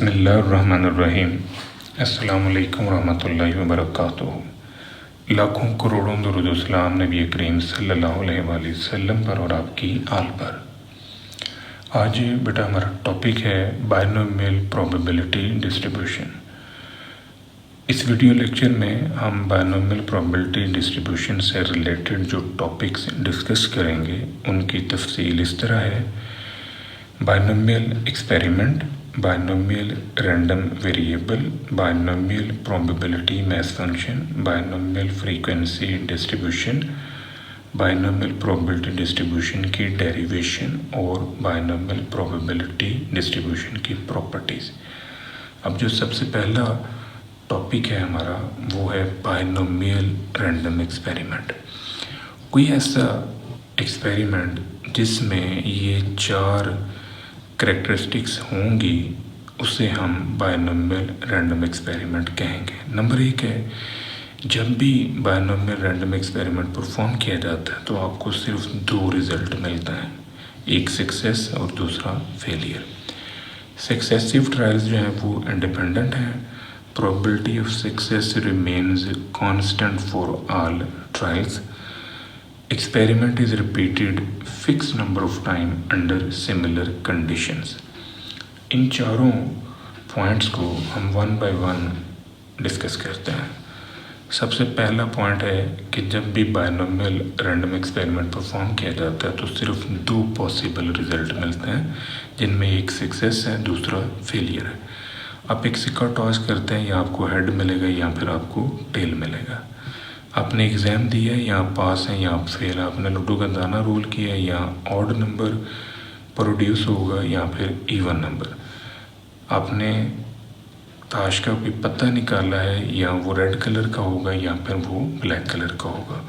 बिस्मिल्लाहिर्रहमानिर्रहीम। अस्सलामु अलैकुम रहमतुल्लाहि व बरकातुहू। लाखों करोड़ों दुरूद व सलाम नबी करीम सल्लल्लाहु अलैहि वसल्लम पर और आपकी आल पर। आज बेटा हमारा टॉपिक है बायनोमियल प्रोबेबिलिटी डिस्ट्रीब्यूशन। इस वीडियो लेक्चर में हम बायनोमियल प्रोबेबिलिटी डिस्ट्रीब्यूशन से रिलेटेड जो टॉपिक्स डिस्कस करेंगे उनकी तफसील इस तरह है: binomial experiment, binomial random variable, binomial probability math function, binomial frequency distribution, binomial probability distribution की डेरिवेशन और बायनोमियल प्रोबेबिलिटी डिस्ट्रीब्यूशन की प्रॉपर्टीज़। अब जो सबसे पहला टॉपिक है हमारा वो है बायनोमियल रैंडम एक्सपेरिमेंट। कोई ऐसा एक्सपेरिमेंट जिसमें ये चार करैक्टरिस्टिक्स होंगी उसे हम बायनोमियल रैंडम एक्सपेरिमेंट कहेंगे। नंबर एक है, जब भी बायनोमियल रैंडम एक्सपेरिमेंट परफॉर्म किया जाता है तो आपको सिर्फ दो रिज़ल्ट मिलता है, एक सक्सेस और दूसरा फेलियर। सक्सेसिव ट्रायल्स जो हैं वो इंडिपेंडेंट हैं। Probability of success remains constant for all trials. Experiment is repeated fixed number of time under similar conditions। इन चारों पॉइंट्स को हम वन बाय वन डिस्कस करते हैं। सबसे पहला पॉइंट है कि जब भी बायनोमियल रैंडम एक्सपेरिमेंट परफॉर्म किया जाता है तो सिर्फ दो पॉसिबल रिजल्ट मिलते हैं, जिनमें एक सक्सेस है, दूसरा फेलियर है। आप एक सिक्का टॉस करते हैं, या आपको हेड मिलेगा या फिर आपको टेल मिलेगा। आपने एग्ज़ाम दिया है, या आप पास हैं या आप फेल। आपने लूडो का दाना रोल किया है, या ऑड नंबर प्रोड्यूस होगा या फिर इवन नंबर। आपने ताश का कोई पत्ता निकाला है, या वो रेड कलर का होगा या फिर वो ब्लैक कलर का होगा।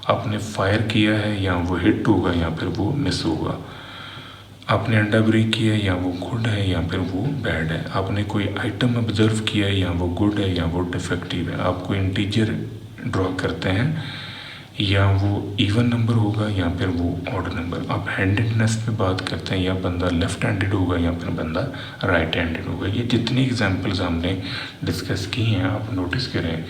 आपने फायर किया है, या वो हिट होगा या फिर वो मिस होगा। आपने अंडा ब्रेक किया है, या वो गुड है या फिर वो बैड है। आपने कोई आइटम ऑब्जर्व किया है, या वो गुड है या वो डिफेक्टिव है। आप कोई इंटीजर ड्रॉ करते हैं, या वो इवन नंबर होगा या फिर वो ऑड नंबर। आप हैंडेडनेस पे बात करते हैं, या बंदा लेफ़्ट हैंडेड होगा या फिर बंदा राइट हैंडेड होगा। ये जितनी एग्जांपल्स हमने डिस्कस की हैं, आप नोटिस करें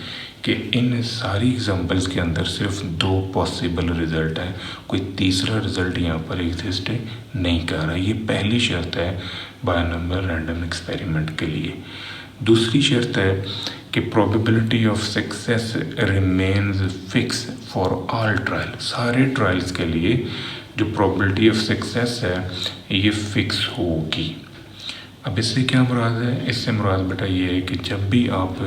कि इन सारी एग्जांपल्स के अंदर सिर्फ दो पॉसिबल रिज़ल्ट हैं, कोई तीसरा रिज़ल्ट यहाँ पर एग्जिस्ट नहीं कर रहा। ये पहली शर्त है बायनोमियल रैंडम एक्सपेरिमेंट के लिए। दूसरी शर्त है कि probability of success remains fix for all trial. सारे ट्रायल्स के लिए जो प्रोबेबिलिटी ऑफ सक्सेस है ये फिक्स होगी। अब इससे क्या मुराद है? इससे मुराद बेटा ये है कि जब भी आप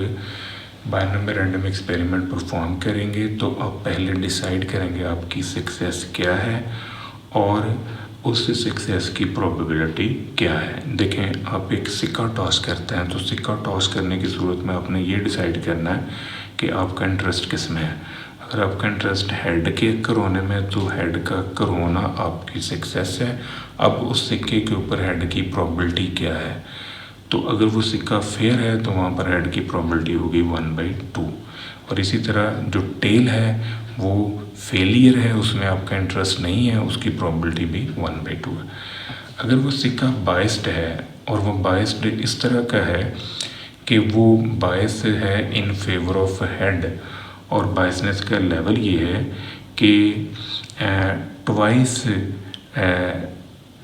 बायनोमियल रैंडम एक्सपेरिमेंट परफॉर्म करेंगे तो आप पहले डिसाइड करेंगे आपकी सक्सेस क्या है और उस सक्सेस की प्रोबेबिलिटी क्या है। देखें, आप एक सिक्का टॉस करते हैं तो सिक्का टॉस करने की सूरत में आपने ये डिसाइड करना है कि आपका इंटरेस्ट किस में है। अगर आपका इंटरेस्ट हेड के करवाने में तो हेड का करवाना आपकी सक्सेस है। अब उस सिक्के के ऊपर हेड की प्रोबेबिलिटी क्या है, तो अगर वो सिक्का फेयर है तो वहाँ पर हेड की प्रोबेबिलिटी होगी 1/2। और इसी तरह जो टेल है वो फेलियर है, उसमें आपका इंटरेस्ट नहीं है, उसकी प्रोबेबिलिटी भी 1/2 है। अगर वो सिक्का बायस्ड है और वो बायस्ड इस तरह का है कि वो बायस है इन फेवर ऑफ हेड, और बायसनेस का लेवल ये है कि twice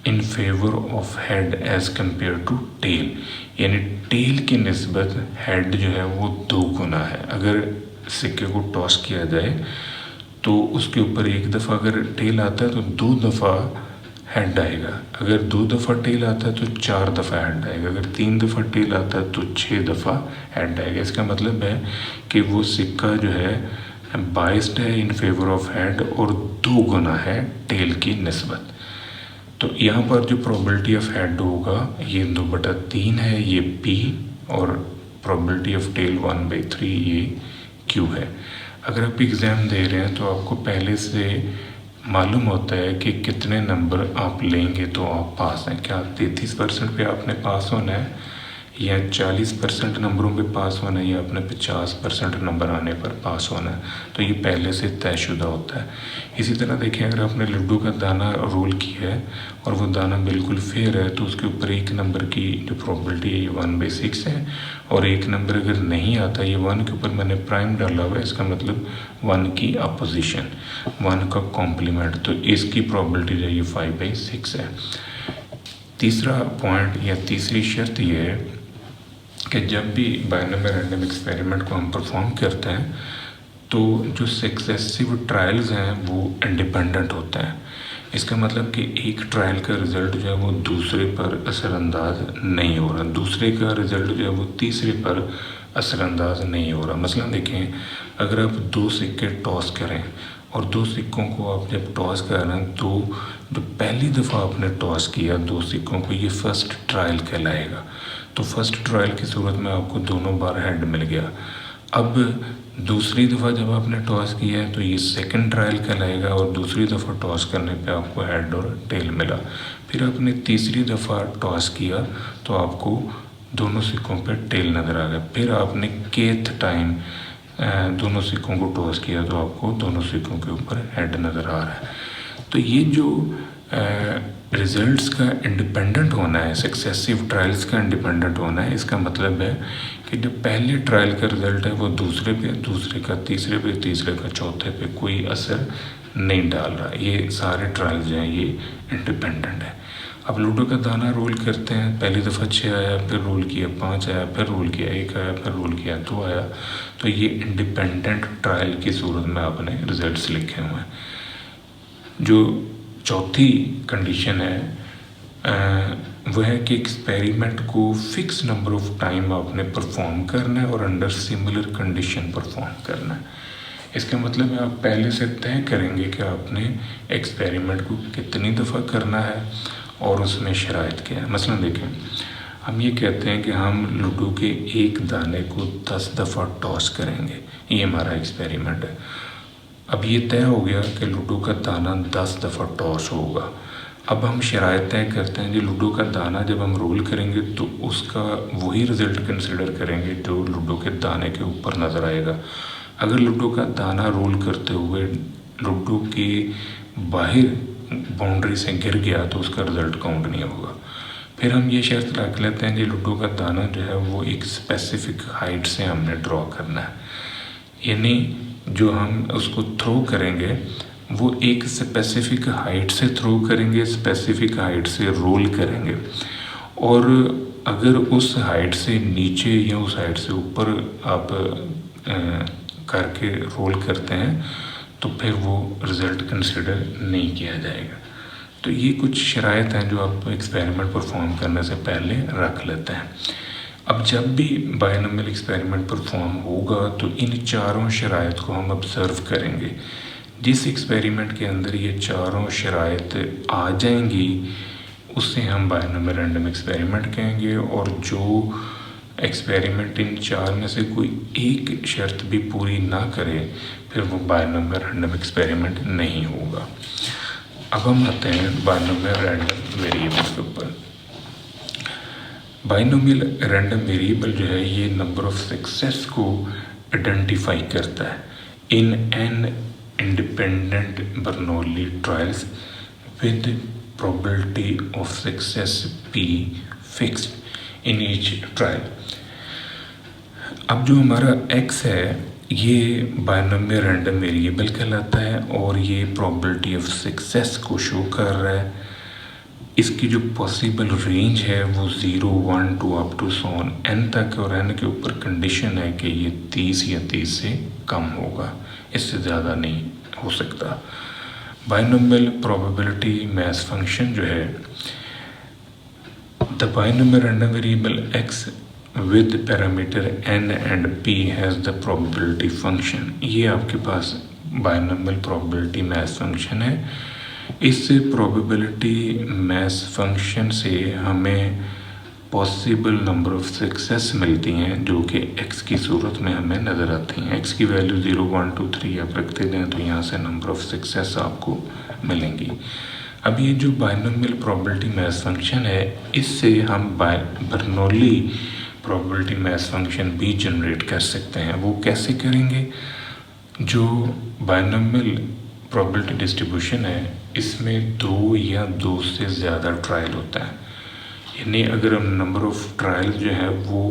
in favour of head as compare to tail, यानी टेल की निस्बत हेड जो है वो 2 गुना है। अगर सिक्के को टॉस किया जाए तो उसके ऊपर एक दफ़ा अगर टेल आता है तो 2 दफ़ा हेड आएगा। अगर 2 दफ़ा टेल आता है तो 4 दफ़ा हेड आएगा। अगर 3 दफ़ा टेल आता है तो 6 दफ़ा हेड आएगा। इसका मतलब है कि वो सिक्का जो है बाइस्ड है इन फेवर ऑफ हेड और 2 गुना है टेल की निस्बत। तो यहाँ पर जो प्रोबेबिलिटी ऑफ हेड होगा ये 2/3 है, ये P, और प्रोबेबिलिटी ऑफ टेल 1/3 ये Q है। अगर आप एग्ज़ाम दे रहे हैं तो आपको पहले से मालूम होता है कि कितने नंबर आप लेंगे तो आप पास हैं। क्या 33% पे आपने पास होना है, या 40% नंबरों पे पास होना है या अपने 50% नंबर आने पर पास होना है, तो ये पहले से तयशुदा होता है। इसी तरह देखें, अगर आपने लड्डू का दाना रोल किया है और वो दाना बिल्कुल फेयर है तो उसके ऊपर एक नंबर की जो प्रोबेबिलिटी है ये 1/6 है, और एक नंबर अगर नहीं आता, ये 1 के ऊपर मैंने प्राइम डाला हुआ है, इसका मतलब 1 की अपोजिशन, 1 का कॉम्प्लीमेंट, तो इसकी प्रोबेबिलिटी जो है ये 5/6 है। तीसरा पॉइंट या तीसरी शर्त ये है कि जब भी बायनोमियल रैंडम एक्सपेरिमेंट को हम परफॉर्म करते हैं तो जो सक्सेसिव ट्रायल्स हैं वो इंडिपेंडेंट होते हैं। इसका मतलब कि एक ट्रायल का रिज़ल्ट जो है वो दूसरे पर असरअंदाज नहीं हो रहा, दूसरे का रिज़ल्ट जो है वो तीसरे पर असरअंदाज नहीं हो रहा। मसलन देखें, अगर आप 2 सिक्के टॉस करें और 2 सिक्कों को आप जब टॉस कर रहे हैं तो जो पहली दफ़ा आपने टॉस किया 2 सिक्कों को, ये फ़र्स्ट ट्रायल कहलाएगा। तो फर्स्ट ट्रायल की सूरत में आपको दोनों बार हेड मिल गया। अब दूसरी दफ़ा जब आपने टॉस किया है तो ये सेकंड ट्रायल कहलाएगा, और दूसरी दफ़ा टॉस करने पे आपको हेड और टेल मिला। फिर आपने तीसरी दफ़ा टॉस किया तो आपको दोनों सिक्कों पे टेल नज़र आ गया। फिर आपने केथ टाइम दोनों सिक्कों को टॉस किया तो आपको दोनों सिक्कों के ऊपर हेड नज़र आ रहा है। तो ये जो रिज़ल्ट्स का इंडिपेंडेंट होना है, सक्सेसिव ट्रायल्स का इंडिपेंडेंट होना है, इसका मतलब है कि जो पहले ट्रायल का रिज़ल्ट है वो दूसरे पे, दूसरे का तीसरे पे, तीसरे का चौथे पे कोई असर नहीं डाल रहा। ये सारे ट्रायल्स जो हैं ये इंडिपेंडेंट है। अब लूडो का दाना रोल करते हैं, पहली दफ़ा 6 आया, फिर रोल किया 5 आया, फिर रोल किया 1 आया, फिर रोल किया 2 आया, तो ये इंडिपेंडेंट ट्रायल की सूरत में आपने रिज़ल्ट्स लिखे हुए हैं। जो चौथी कंडीशन है वह है कि एक्सपेरिमेंट को फिक्स नंबर ऑफ टाइम आपने परफॉर्म करना है और अंडर सिमिलर कंडीशन परफॉर्म करना है। इसका मतलब है आप पहले से तय करेंगे कि आपने एक्सपेरिमेंट को कितनी दफ़ा करना है और उसमें शराइत क्या है। मसलन देखें, हम ये कहते हैं कि हम लूडो के एक दाने को 10 दफ़ा टॉस करेंगे, ये हमारा एक्सपेरिमेंट है। अब ये तय हो गया कि लूडो का दाना 10 दफ़ा टॉस होगा। अब हम शराइत तय करते हैं कि लूडो का दाना जब हम रोल करेंगे तो उसका वही रिज़ल्ट कंसिडर करेंगे जो लूडो के दाने के ऊपर नज़र आएगा। अगर लूडो का दाना रोल करते हुए लूडो के बाहर बाउंड्री से गिर गया तो उसका रिज़ल्ट काउंट नहीं होगा। फिर हम ये शर्त रख लेते हैं कि लूडो का दाना जो है वो एक स्पेसिफिक हाइट से हमने ड्रॉ करना है, यानी जो हम उसको थ्रो करेंगे वो एक स्पेसिफिक हाइट से थ्रो करेंगे, स्पेसिफिक हाइट से रोल करेंगे, और अगर उस हाइट से नीचे या उस हाइट से ऊपर आप करके रोल करते हैं तो फिर वो रिज़ल्ट कंसिडर नहीं किया जाएगा। तो ये कुछ शराइत हैं जो आप एक्सपेरिमेंट परफॉर्म करने से पहले रख लेते हैं। अब जब भी बायनोमियल एक्सपेरिमेंट परफॉर्म होगा तो इन चारों शराइत को हम ऑब्ज़र्व करेंगे। जिस एक्सपेरिमेंट के अंदर ये चारों शराइत आ जाएंगी उसे हम बायनोमियल रैंडम एक्सपेरिमेंट कहेंगे, और जो एक्सपेरिमेंट इन चार में से कोई एक शर्त भी पूरी ना करे फिर वो बायनोमियल रैंडम एक्सपेरिमेंट नहीं होगा। अब हम आते हैं बायनोमियल रैंडम वेरिएबल के ऊपर। बायनोमियल रैंडम वेरिएबल जो है ये नंबर ऑफ सक्सेस को आइडेंटिफाई करता है in an independent Bernoulli trials with probability of success P fixed in each trial. अब जो हमारा x है ये बायनोमियल रैंडम वेरिएबल कहलाता है और ये प्रोबेबिलिटी ऑफ सक्सेस को शो कर रहा है। इसकी जो पॉसिबल रेंज है वो 0, 1, 2 अप टू सोन n तक, और n के ऊपर कंडीशन है कि ये 30 या 30 से कम होगा, इससे ज़्यादा नहीं हो सकता। बायनोमियल प्रोबेबिलिटी मैथ फंक्शन जो है the binomial random variable x with parameter n and p has the probability function. ये आपके पास बायनोमियल प्रोबेबिलिटी मैथ फंक्शन है। इस प्रोबेबिलिटी मैथ फंक्शन से हमें पॉसिबल नंबर ऑफ सक्सेस मिलती हैं जो कि x की सूरत में हमें नज़र आती हैं। x की वैल्यू 0, 1, 2, 3 आप रखते दें तो यहाँ से नंबर ऑफ सक्सेस आपको मिलेंगी। अब ये जो बायनोमियल प्रोबेबिलिटी मैथ फंक्शन है इससे हम बर्नौली प्रोबेबिलिटी मैथ फंक्शन भी जनरेट कर सकते हैं। वो कैसे करेंगे? जो बायनोमियल प्रोबेबिलिटी डिस्ट्रीब्यूशन है इसमें 2 या 2 से ज़्यादा ट्रायल होता है, यानी अगर हम नंबर ऑफ ट्रायल जो है वो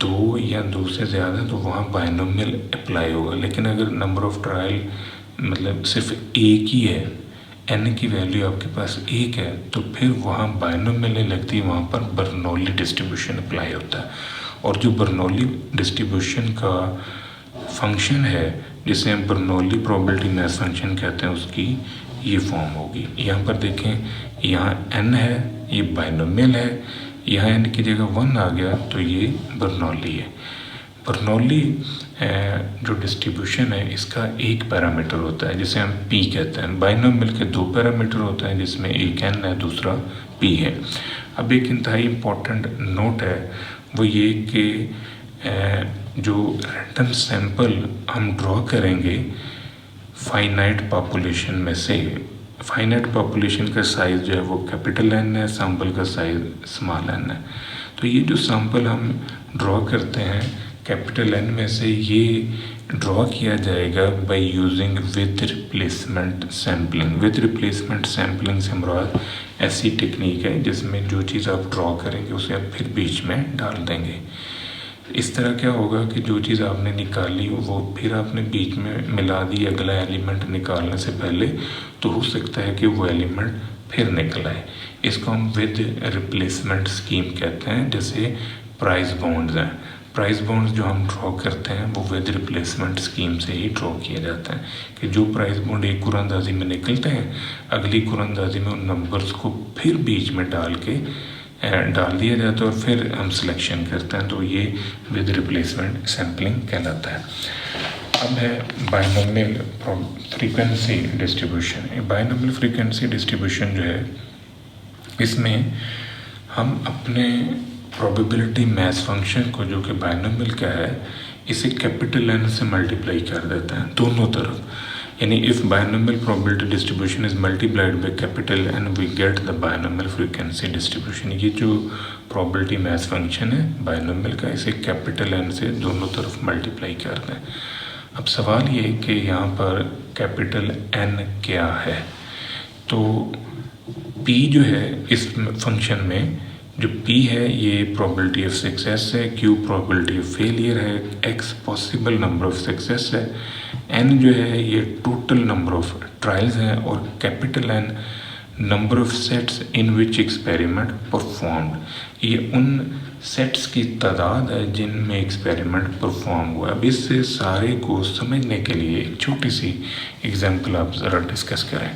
2 या 2 से ज़्यादा तो वहाँ बायनोमियल अप्लाई होगा। लेकिन अगर नंबर ऑफ ट्रायल मतलब सिर्फ एक ही है, n की वैल्यू आपके पास 1 है, तो फिर वहाँ बायनोमियल नहीं लगती, वहाँ पर बर्नौली डिस्ट्रीब्यूशन अप्लाई होता है। और जो बर्नौली डिस्ट्रीब्यूशन का फंक्शन है जिसे हम बर्नौली प्रोबेबिलिटी मैथ फंक्शन कहते हैं उसकी ये फॉर्म होगी। यहाँ पर देखें, यहाँ n है, ये बायनोमियल है, यहाँ n की जगह 1 आ गया तो ये बर्नौली है। बर्नौली जो डिस्ट्रीब्यूशन है इसका एक पैरामीटर होता है जिसे हम p कहते हैं। बायनोमियल के 2 पैरामीटर होते हैं जिसमें एक n है, दूसरा p है। अब एक इंतहाई इम्पोर्टेंट नोट है वो ये कि जो रैंडम सैंपल हम ड्रॉ करेंगे फाइनाइट पॉपुलेशन में से, फाइनाइट पॉपुलेशन का साइज़ जो है वो कैपिटल N है, सैंपल का साइज़ स्मॉल n है। तो ये जो सैंपल हम ड्रॉ करते हैं कैपिटल N में से, ये ड्रॉ किया जाएगा by using with replacement sampling. With replacement sampling से मुराद ऐसी टेक्निक है जिसमें जो चीज़ आप ड्रॉ करेंगे उसे आप फिर बीच में डाल देंगे। इस तरह क्या होगा कि जो चीज़ आपने निकाली वो फिर आपने बीच में मिला दी अगला एलिमेंट निकालने से पहले, तो हो सकता है कि वो एलिमेंट फिर निकल आए। इसको हम विद रिप्लेसमेंट स्कीम कहते हैं। जैसे प्राइस बॉन्ड्स हैं, प्राइस बॉन्ड्स जो हम ड्रॉ करते हैं वो विद रिप्लेसमेंट स्कीम से ही ड्रॉ किया जाता है कि जो प्राइस बॉन्ड एक कुरानंदाजी में निकलते हैं अगली कुरानंदाजी में उन नंबर्स को फिर बीच में डाल दिया जाता है और फिर हम सिलेक्शन करते हैं, तो ये विद रिप्लेसमेंट सैम्पलिंग कहलाता है। अब है binomial frequency distribution. Binomial frequency distribution जो है इसमें हम अपने प्रोबेबिलिटी मैथ फंक्शन को जो कि बायनोमियल का है इसे कैपिटल N से मल्टीप्लाई कर देते हैं दोनों तरफ, यानी if binomial probability distribution is multiplied by capital N we get the binomial frequency distribution. ये जो प्रोबेबिलिटी मैथ फंक्शन है बायनोमियल का, इसे कैपिटल N से दोनों तरफ मल्टीप्लाई कर दें। अब सवाल ये है कि यहाँ पर कैपिटल N क्या है? तो P जो है इस फंक्शन में, जो P है ये प्रोबेबिलिटी ऑफ सक्सेस है, Q प्रोबेबिलिटी ऑफ फेलियर है, X possible number of success है, N जो है ये टोटल नंबर ऑफ ट्रायल्स हैं और capital N number of sets in which experiment performed. ये उन सेट्स की तादाद है जिनमें एक्सपेरिमेंट परफॉर्म हुआ। अब इस सारे को समझने के लिए एक छोटी सी एग्जांपल आप ज़रा डिस्कस करें।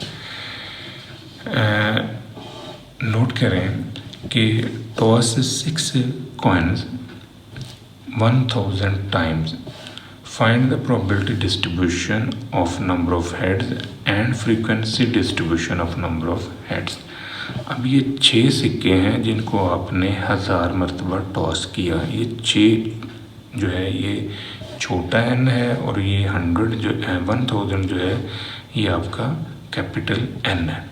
नोट करें कि toss 6 coins 1000 times, find the probability distribution of number of heads and frequency distribution of number of heads. अब ये 6 सिक्के हैं जिनको आपने 1000 मरतबा टॉस किया। ये 6 जो है ये छोटा n है और ये 100 जो है 1000 जो है ये आपका कैपिटल N है।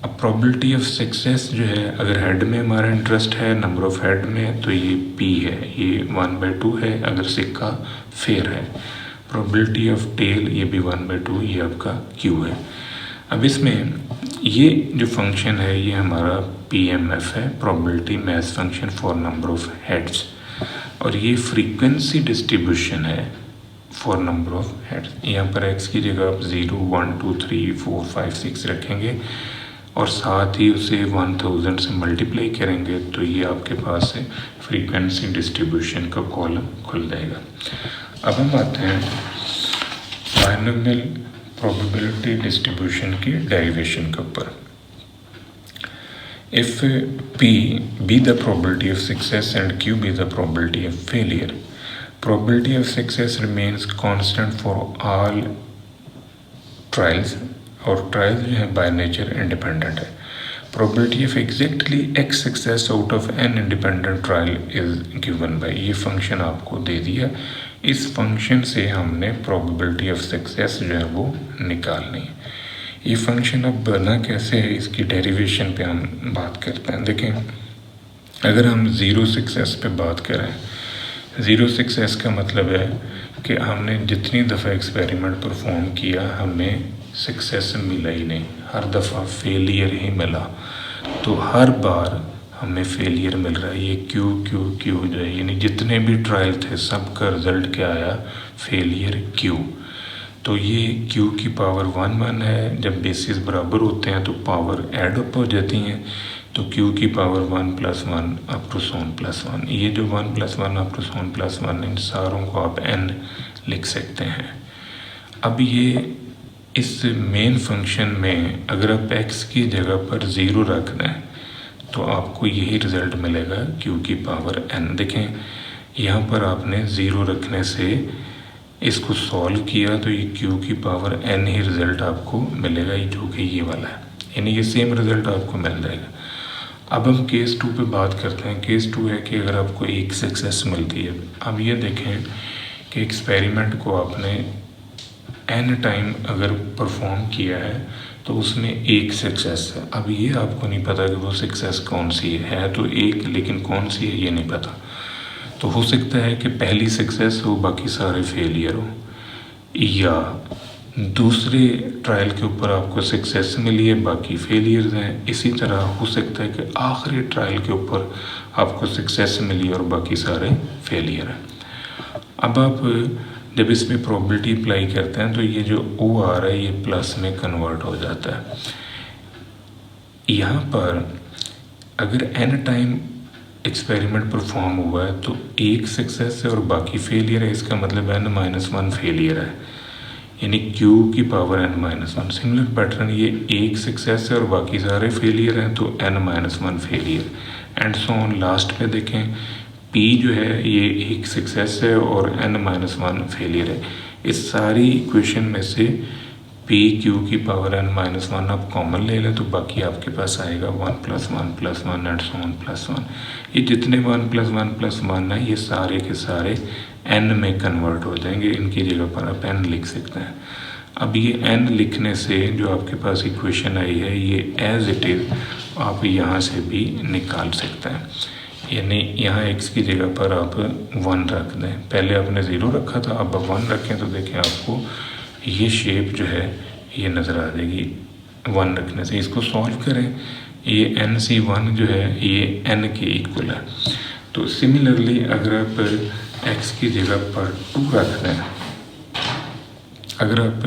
अब प्रोबेबिलिटी ऑफ सक्सेस जो है, अगर हेड में हमारा इंटरेस्ट है नंबर ऑफ हेड में तो ये P है, ये 1/2 है अगर सिक्का फेयर है। प्रोबेबिलिटी ऑफ टेल ये भी 1/2, ये आपका Q है। अब इसमें ये जो फंक्शन है ये हमारा PMF है, probability math function for number of heads, और ये फ्रीक्वेंसी डिस्ट्रीब्यूशन है फॉर नंबर ऑफ हेड्स। यहाँ पर x की जगह आप 0 1 2 3 4 5 6 रखेंगे और साथ ही उसे 1000 से मल्टीप्लाई करेंगे तो ये आपके पास है फ्रीक्वेंसी डिस्ट्रीब्यूशन का कॉलम खुल जाएगा। अब हम आते हैं बायनोमियल प्रोबेबिलिटी डिस्ट्रीब्यूशन की डेरिवेशन के ऊपर। If P be the probability of success and Q be the probability of failure, probability of success remains constant for all trials, और ट्रायल्स जो है बाय नेचर इंडिपेंडेंट है। Probability of exactly x success out of n independent trial is given by, ये function आपको दे दिया। इस function से हमने प्रोबेबिलिटी ऑफ सक्सेस जो है वो निकालनी है। ये फंक्शन अब बना कैसे है इसकी डेरिवेशन पे हम बात करते हैं। देखें, अगर हम 0 सक्सेस पे बात करें, 0 सक्सेस का मतलब है कि हमने जितनी दफ़ा एक्सपेरिमेंट परफॉर्म किया हमें सक्सेस मिला ही नहीं, हर दफ़ा फेलियर ही मिला। तो हर बार हमें फेलियर मिल रहा है। ये क्यू क्यू क्यू जो है, यानी जितने भी ट्रायल थे सब का रिज़ल्ट क्या आया, फेलियर क्यू। तो ये क्यू की पावर 1 है। जब बेसिस बराबर होते हैं तो पावर ऐड अप हो जाती हैं, तो क्यू की पावर 1 + 1 अप टू सोन +1। ये जो 1 + 1 अप टू सोन +1, इन सारों को आप n लिख सकते हैं। अब ये इस मेन फंक्शन में अगर आप x की जगह पर 0 रख दें तो आपको यही रिज़ल्ट मिलेगा, q की पावर n। देखें यहाँ पर आपने 0 रखने से इसको सॉल्व किया तो ये q की पावर n ही रिज़ल्ट आपको मिलेगा, जो कि ये वाला है, यानी ये सेम रिज़ल्ट आपको मिल जाएगा। अब हम केस 2 पे बात करते हैं। केस 2 है कि अगर आपको एक सक्सेस मिलती है। अब ये देखें कि एक्सपेरिमेंट को आपने n टाइम अगर परफॉर्म किया है तो उसमें एक सक्सेस है। अब ये आपको नहीं पता कि वो सक्सेस कौन सी है तो एक, लेकिन कौन सी है ये नहीं पता। तो हो सकता है कि पहली सक्सेस हो बाकी सारे फेलियर हो, या दूसरे ट्रायल के ऊपर आपको सक्सेस मिली है बाकी फेलियर्स हैं। इसी तरह हो सकता है कि आखिरी ट्रायल के ऊपर आपको सक्सेस मिली और बाकी सारे फेलियर हैं। अब आप जब इसमें प्रोबेबिलिटी अप्लाई करते हैं तो ये जो ओ आ रहा है ये प्लस में कन्वर्ट हो जाता है। यहाँ पर अगर n टाइम एक्सपेरिमेंट परफॉर्म हुआ है तो एक सक्सेस है और बाकी फेलियर है, इसका मतलब n-1 फेलियर है, यानी q की पावर n-1। सिमिलर पैटर्न, ये एक सक्सेस है और बाकी सारे फेलियर हैं तो n-1 failure, and so on. Last पे देखें p जो है ये एक सक्सेस है और n-1 फेलियर है। इस सारी इक्वेशन में से p q की पावर n-1 आप कॉमन ले लें तो बाकी आपके पास आएगा 1 + 1 + 1 एंड सो ऑन +1। ये जितने 1 + 1 + 1 है ये सारे के सारे n में कन्वर्ट हो जाएंगे। इनकी जगह पर आप n लिख सकते हैं। अब ये n लिखने से जो आपके पास इक्वेशन आई है ये एज इट इज़ आप यहाँ से भी निकाल सकते हैं, यानी यहाँ x की जगह पर आप 1 रख दें। पहले आपने 0 रखा था, अब 1 रखें तो देखें आपको ये शेप जो है ये नज़र आ जाएगी 1 रखने से। इसको सॉल्व करें, ये NC1 जो है ये n के इक्वल है। तो सिमिलरली अगर आप x की जगह पर 2 रख दें, अगर आप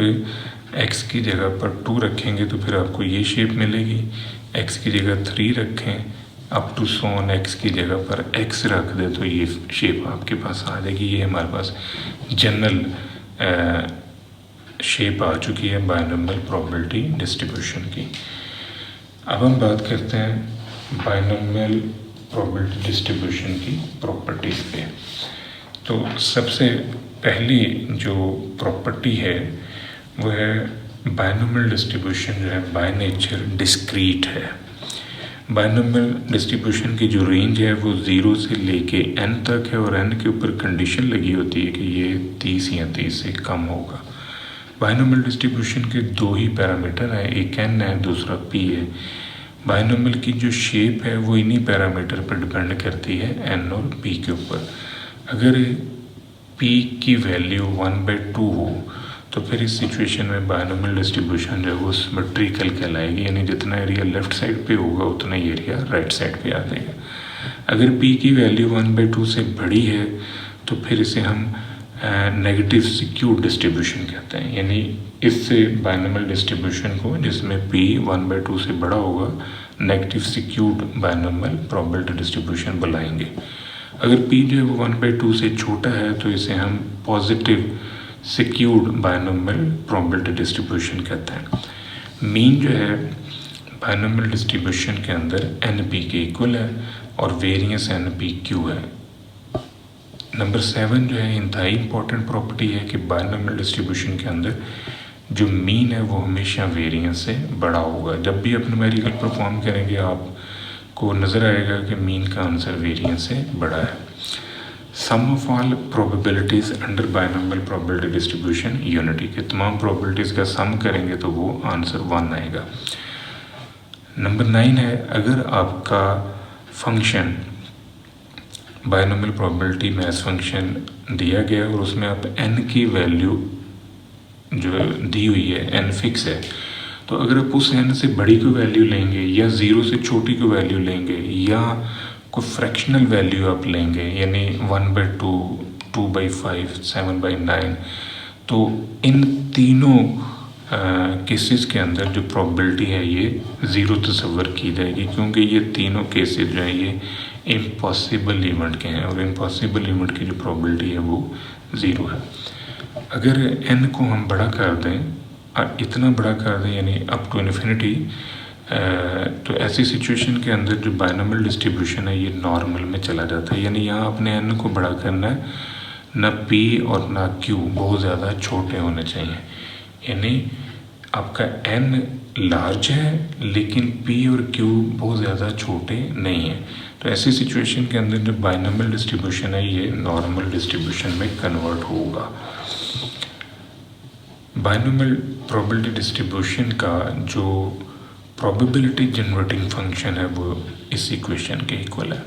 x की जगह पर 2 रखेंगे तो फिर आपको ये शेप मिलेगी। x की जगह 3 रखें, अप टू सोन x की जगह पर x रख दे तो ये शेप आपके पास आ जाएगी। ये हमारे पास जनरल शेप आ चुकी है बायनॉमियल प्रोबेबिलिटी डिस्ट्रीब्यूशन की। अब हम बात करते हैं बायनॉमियल प्रोबेबिलिटी डिस्ट्रीब्यूशन की प्रॉपर्टीज़ पे। तो सबसे पहली जो प्रॉपर्टी है वो है बायनॉमियल डिस्ट्रीब्यूशन जो है बाय नेचर डिस्क्रीट है। बायनॉमियल डिस्ट्रीब्यूशन की जो रेंज है वो 0 से लेके n तक है और n के ऊपर कंडीशन लगी होती है कि ये 30 या 30 से कम होगा। बायनॉमियल डिस्ट्रीब्यूशन के 2 ही पैरामीटर हैं, एक n है दूसरा p है। बायनॉमियल की जो शेप है वो इन्हीं पैरामीटर पर डिपेंड करती है, n और p के ऊपर। अगर p की वैल्यू 1/2 हो तो फिर इस सिचुएशन में बायनॉमियल डिस्ट्रीब्यूशन जो है वो सिमेट्रिकल कहलाएगी, यानी जितना एरिया लेफ्ट साइड पे होगा उतना ही एरिया राइट साइड पे आ जाएगा। अगर p की वैल्यू 1/2 से बड़ी है तो फिर इसे हम नेगेटिव स्क्यूड डिस्ट्रीब्यूशन कहते हैं, यानी इससे बायनॉमियल डिस्ट्रीब्यूशन को जिसमें p 1/2 से बड़ा होगा negative skewed binomial probability distribution बुलाएंगे। अगर p जो है वो 1/2 से छोटा है तो इसे हम positive skewed binomial probability distribution कहते हैं। मीन जो है बायनॉमियल डिस्ट्रीब्यूशन के अंदर NP के इक्वल है और वेरिएंस NPQ है। नंबर 7 जो है इंतहाई इंपॉर्टेंट प्रॉपर्टी है कि बायनॉमियल डिस्ट्रीब्यूशन के अंदर जो मीन है वो हमेशा वेरिएंस से बड़ा होगा। जब भी आप न्यूमेरिकल परफॉर्म करेंगे आपको नज़र आएगा कि मीन का आंसर वेरिएंस से बड़ा है। Sum of all probabilities under binomial probability distribution unity के तमाम प्रोबेबिलिटीज़ का सम करेंगे तो वो आंसर 1 आएगा। नंबर 9 है अगर आपका function binomial probability maths function दिया गया और उसमें आप n की वैल्यू जो दी हुई है n फिक्स है, तो अगर आप उस n से बड़ी कोई वैल्यू लेंगे या 0 से छोटी कोई वैल्यू लेंगे या कोई फ्रैक्शनल वैल्यू आप लेंगे, यानी 1/2, 2/5, 7/9, तो इन तीनों केसेस के अंदर जो प्रोबेबिलिटी है ये ज़ीरो तस्वर की जाएगी, क्योंकि ये तीनों केसेस जो हैं ये इम्पॉसिबल इवेंट के हैं और इम्पॉसिबल इवेंट की जो प्रोबेबिलिटी है वो ज़ीरो है। अगर n को हम बड़ा कर दें, इतना बड़ा कर दें यानी अप टू इन्फिनिटी, तो ऐसी सिचुएशन के अंदर जो बायनोमियल डिस्ट्रीब्यूशन है ये नॉर्मल में चला जाता है, यानी यहाँ अपने n को बड़ा करना है, ना p और ना q बहुत ज़्यादा छोटे होने चाहिए, यानी आपका n लार्ज है लेकिन p और q बहुत ज़्यादा छोटे नहीं हैं। तो ऐसी सिचुएशन के अंदर जो बायनोमियल डिस्ट्रीब्यूशन है ये नॉर्मल डिस्ट्रीब्यूशन में कन्वर्ट होगा। बायनोमियल प्रोबेबिलिटी डिस्ट्रीब्यूशन का जो प्रोबेबिलिटी जनरेटिंग फंक्शन है वो इस इक्वेशन के इक्वल है।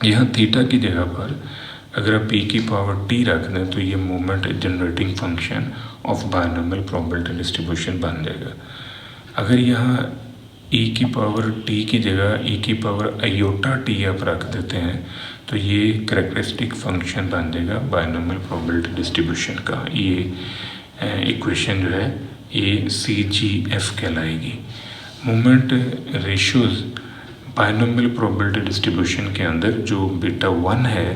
यहाँ थीटा की जगह पर अगर आप e की पावर t रख दें तो ये moment generating function of binomial probability distribution बन जाएगा। अगर यहाँ e की पावर t की जगह e की पावर आयोटा t आप रख देते हैं तो ये करेक्टरिस्टिक फंक्शन बन जाएगा बायनोमियल प्रोबेबिलिटी डिस्ट्रीब्यूशन का। ये इक्वेशन जो है ये CGF कहलाएगी। Moment ratios binomial probability distribution के अंदर जो बीटा 1 है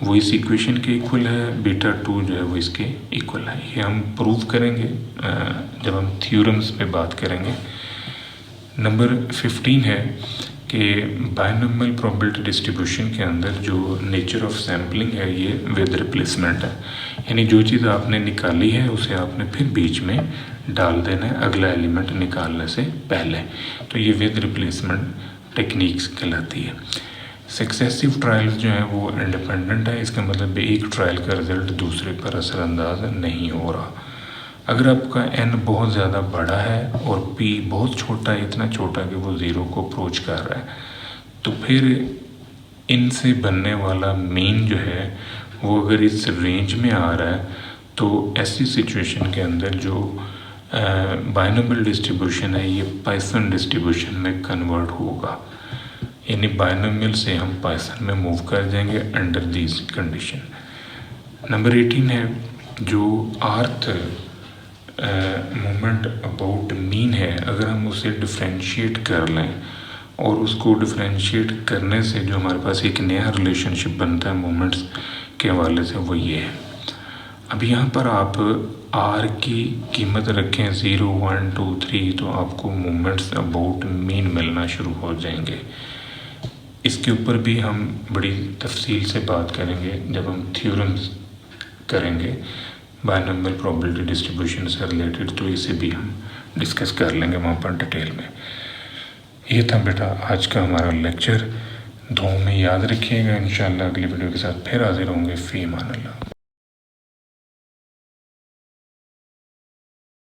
वो इस इक्वेशन के इक्वल है, बीटा 2 जो है वो इसके इक्वल है। ये हम प्रूव करेंगे जब हम थ्योरम्स पे बात करेंगे। नंबर 15 है कि बायनोमियल प्रोबेबिलिटी डिस्ट्रीब्यूशन के अंदर जो नेचर ऑफ सैम्पलिंग है ये विद रिप्लेसमेंट है, यानी जो चीज़ आपने निकाली है उसे आपने फिर बीच में डाल देना है अगला एलिमेंट निकालने से पहले, तो ये विद रिप्लेसमेंट टेक्निक्स कहलाती है। सक्सेसिव ट्रायल्स जो हैं वो इंडिपेंडेंट है, इसका मतलब एक ट्रायल का रिजल्ट दूसरे पर असरअंदाज नहीं हो रहा। अगर आपका n बहुत ज़्यादा बड़ा है और p बहुत छोटा है, इतना छोटा कि वो ज़ीरो को अप्रोच कर रहा है, तो फिर इनसे बनने वाला मीन जो है वो अगर इस रेंज में आ रहा है तो ऐसी सिचुएशन के अंदर जो बायनोमियल डिस्ट्रीब्यूशन है ये पाइथन डिस्ट्रीब्यूशन में कन्वर्ट होगा, यानी बायनोमियल से हम पाइथन में मूव कर जाएंगे अंडर दिस कंडीशन। नंबर 18 है जो आर्थ मोमेंट अबाउट मीन है, अगर हम उसे डिफ्रेंशिएट कर लें और उसको डिफ्रेंशिएट करने से जो हमारे पास एक नया रिलेशनशिप बनता है मोमेंट्स के हवाले से वो ये है। अब यहाँ पर आप r की कीमत रखें 0, 1, 2, 3 तो आपको मोमेंट्स अबाउट मीन मिलना शुरू हो जाएंगे। इसके ऊपर भी हम बड़ी तफसील से बात करेंगे जब हम थ्योरम्स करेंगे बायनोमियल प्रोबेबिलिटी डिस्ट्रीब्यूशन से रिलेटेड, तो इसे भी हम डिस्कस कर लेंगे वहाँ पर डिटेल में। ये था बेटा आज का हमारा लेक्चर, दुआओं में याद रखिएगा। इंशाअल्लाह अगली वीडियो के साथ फिर हाजिर होंगे। फ़ी अमान अल्लाह।